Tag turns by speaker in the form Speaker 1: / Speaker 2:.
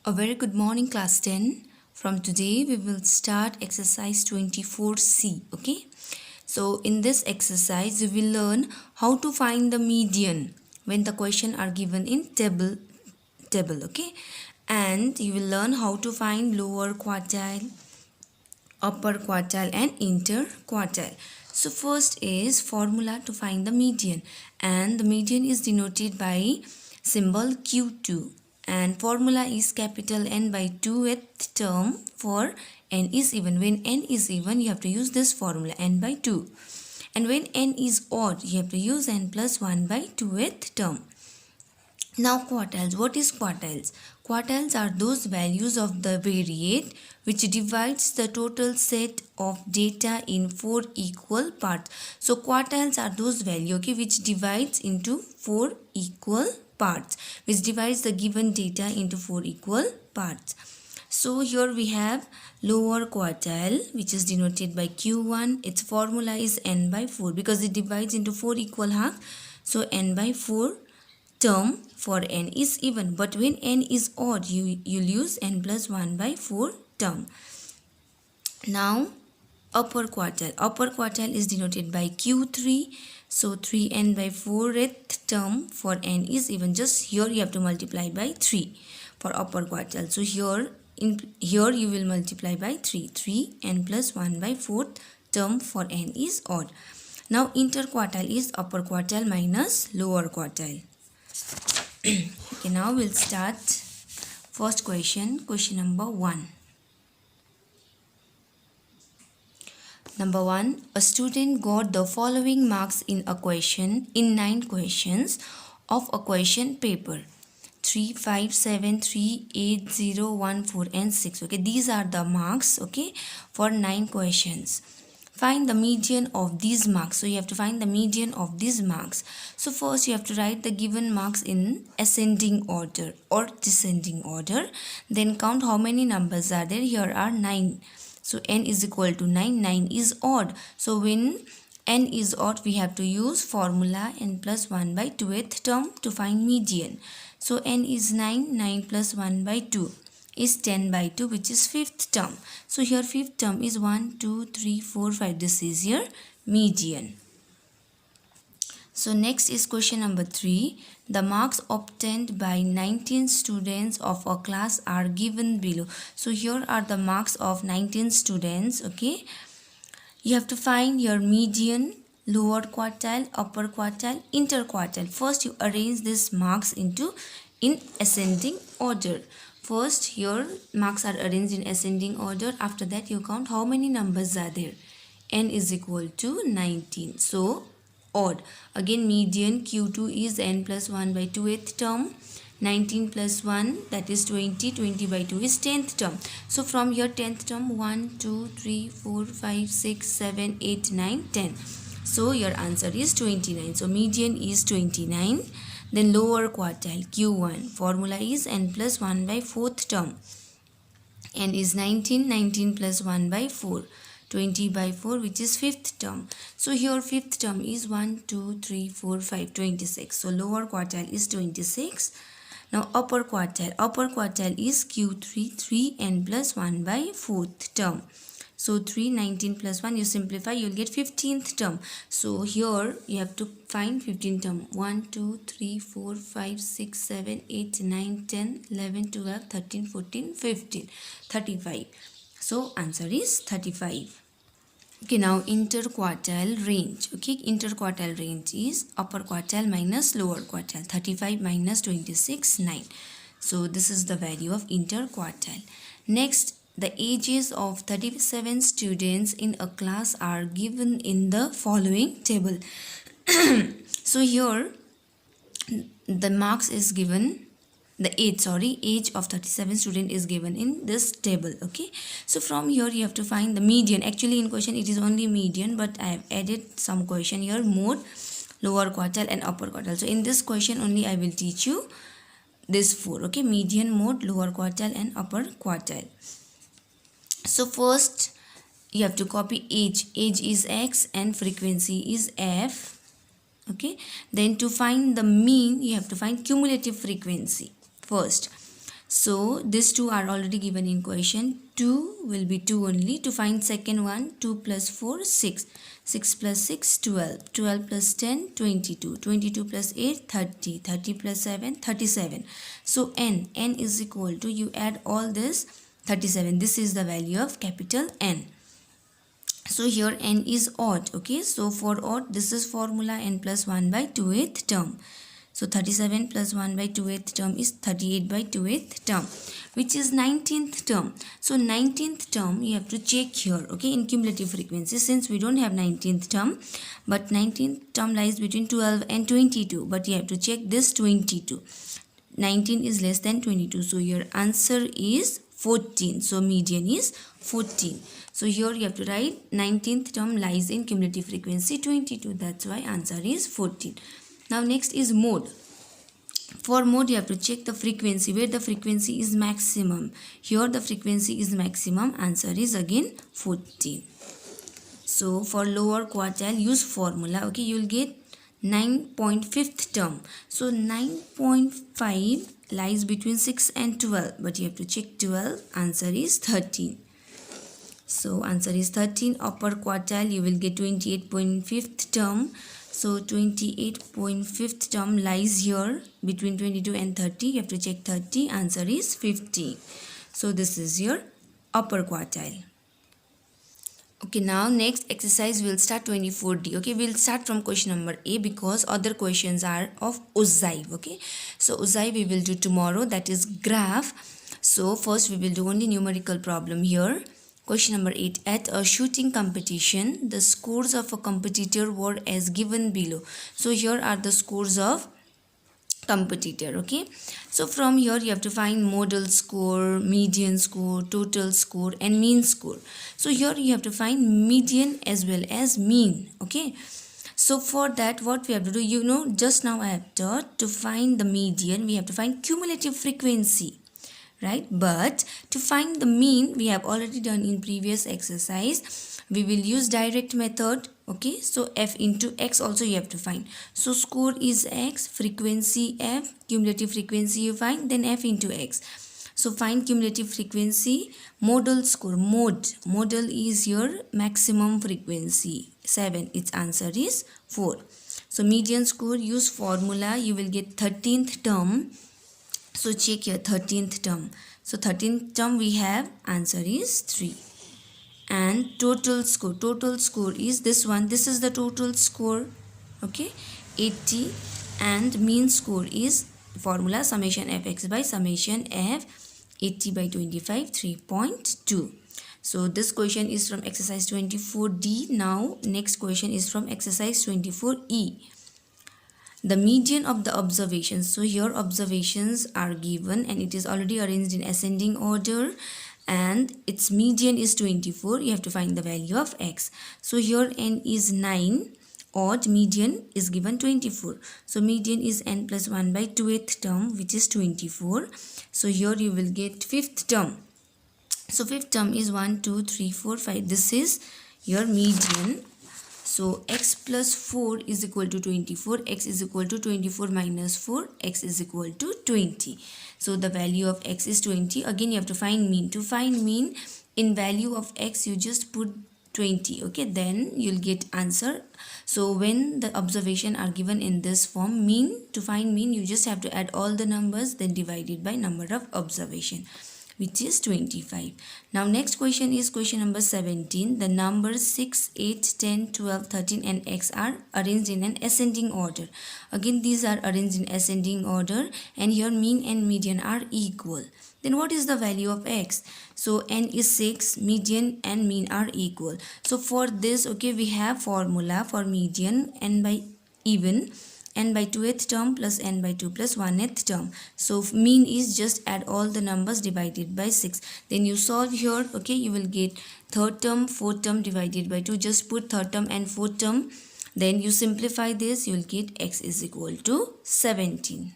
Speaker 1: A very good morning, class 10. From today, we will start exercise 24C. Okay, so in this exercise, we will learn how to find the median when the question are given in table. Okay, and you will learn how to find lower quartile, upper quartile, and interquartile. So first is formula to find the median, and the median is denoted by symbol Q2, and formula is capital N by 2th term for n is even. When n is even, you have to use this formula n by 2, and when n is odd, you have to use n plus 1 by 2th term. Now quartiles. What is quartiles? Quartiles are those values of the variate which divides the total set of data in 4 equal parts. So quartiles are those values, okay, which divides into 4 equal parts, which divides the given data into 4 equal parts. So here we have lower quartile, which is denoted by Q1. Its formula is n by 4 because it divides into 4 equal half. So n by 4 term for n is even, but when n is odd, you'll use n plus 1 by 4 term. Now upper quartile is denoted by Q3. So 3n by 4th term for n is even. Just here you have to multiply by 3 for upper quartile. So here you will multiply by 3n plus 1 by 4th term for n is odd. Now interquartile is upper quartile minus lower quartile. Okay, now we'll start first question number 1. Number 1, a student got the following marks in a question in 9 questions of a question paper: 3, 5, 7, 3, 8, 0, 1, 4 and 6. Okay, these are the marks, okay, for 9 questions. Find the median of these marks. So you have to find the median of these marks. So first you have to write the given marks in ascending order or descending order. Then count how many numbers are there. Here are 9. So n is equal to 9. 9 is odd. So when n is odd, we have to use formula n plus 1 by 2th term to find median. So n is 9. 9 plus 1 by 2 is 10 by 2, which is 5th term. So here 5th term is 1, 2, 3, 4, 5. This is your median. So next is question number 3. The marks obtained by 19 students of a class are given below. So here are the marks of 19 students, okay. You have to find your median, lower quartile, upper quartile, interquartile. First you arrange these marks in ascending order. First, here marks are arranged in ascending order. After that, you count how many numbers are there. N is equal to 19. So, odd. Again, median Q2 is n plus 1 by 2th term. 19 plus 1, that is 20. 20 by 2 is 10th term. So, from here 10th term, 1, 2, 3, 4, 5, 6, 7, 8, 9, 10. So, your answer is 29. So, median is 29. Then lower quartile Q1, formula is n plus 1 by 4th term. N is 19. 19 plus 1 by 4. 20 by 4, which is 5th term. So here 5th term is 1, 2, 3, 4, 5, 26. So lower quartile is 26. Now upper quartile is Q3, 3n plus 1 by 4th term. So 3, 19 plus 1, you simplify, you'll get 15th term. So here you have to find 15th term. 1, 2, 3, 4, 5, 6, 7, 8, 9, 10, 11, 12, 13, 14, 15, 35. So answer is 35. Okay, now interquartile range. Okay, interquartile range is upper quartile minus lower quartile. 35 minus 26, 9. So this is the value of interquartile. Next, the ages of 37 students in a class are given in the following table. So here the marks is given, the age of 37 student is given in this table, okay. So from here you have to find the median. Actually in question it is only median, but I have added some question here: mode, lower quartile and upper quartile. So in this question only I will teach you this 4, okay: median, mode, lower quartile and upper quartile. So first you have to copy age is x and frequency is f, okay. Then to find the mean, you have to find cumulative frequency first. So these two are already given in question. 2 will be 2 only. To find second one, 2 plus 4, 6. 6 plus 6, 12. 12 plus 10, 22. 22 plus 8, 30. 30 plus 7, 37. So n is equal to, you add all this, 37. This is the value of capital N. So here n is odd. Okay, so for odd, this is formula n plus 1 by 2th term. So 37 plus 1 by 2th term is 38 by 2th term, which is 19th term. So 19th term you have to check here, okay, in cumulative frequency, since we don't have 19th term, but 19th term lies between 12 and 22, but you have to check this 22. 19 is less than 22, so your answer is 14. So median is 14. So here you have to write 19th term lies in cumulative frequency 22. That's why answer is 14. Now next is mode. For mode you have to check the frequency, where the frequency is maximum. Here the frequency is maximum. Answer is again 14. So for lower quartile, use formula. Okay, you will get 9.5th term. So 9.5 lies between 6 and 12, but you have to check 12. Answer is 13. So answer is 13. Upper quartile you will get 28.5th term. So 28.5th term lies here between 22 and 30. You have to check 30. Answer is 50. So this is your upper quartile. Okay, now next exercise we'll start 24D. Okay, we'll start from question number A because other questions are of Uzzive. Okay, so Uzzive we will do tomorrow, that is graph. So first we will do only numerical problem here. Question number 8. At a shooting competition, the scores of a competitor were as given below. So here are the scores of competitor. Okay, so from here you have to find model score, median score, total score and mean score. So here you have to find median as well as mean. Okay, so for that what we have to do, you know, just now I have taught, to find the median we have to find cumulative frequency, right? But to find the mean we have already done in previous exercise. We will use direct method. Okay, so f into x also you have to find. So score is x, frequency f, cumulative frequency you find, then f into x. So find cumulative frequency, model score, model is your maximum frequency 7, its answer is 4. So median score, use formula, you will get 13th term. So check here 13th term. So 13th term we have, answer is 3. And total score is this one. This is the total score. Okay, 80. And mean score is formula summation fx by summation f, 80 by 25, 3.2. So this question is from exercise 24D. Now next question is from exercise 24E. The median of the observations. So here observations are given and it is already arranged in ascending order, and its median is 24. You have to find the value of x. So here n is 9, odd, median is given 24. So median is n plus 1 by 2th term, which is 24. So here you will get 5th term. So 5th term is 1, 2, 3, 4, 5. This is your median. So x plus 4 is equal to 24. X is equal to 24 minus 4. X is equal to 20. So the value of x is 20. Again you have to find mean. To find mean, in value of x you just put 20. Okay, then you'll get answer. So when the observation are given in this form, mean, to find mean you just have to add all the numbers, then divide it by number of observation, which is 25. Now next question is question number 17. The numbers 6, 8, 10, 12, 13 and x are arranged in an ascending order. Again these are arranged in ascending order, and here mean and median are equal. Then what is the value of x? So n is 6, median and mean are equal. So for this, okay, we have formula for median, n by even, n by 2th term plus n by 2 plus 1th term. So mean is just add all the numbers divided by 6. Then you solve here. Okay, you will get 3rd term, 4th term divided by 2. Just put 3rd term and 4th term. Then you simplify this. You will get x is equal to 17.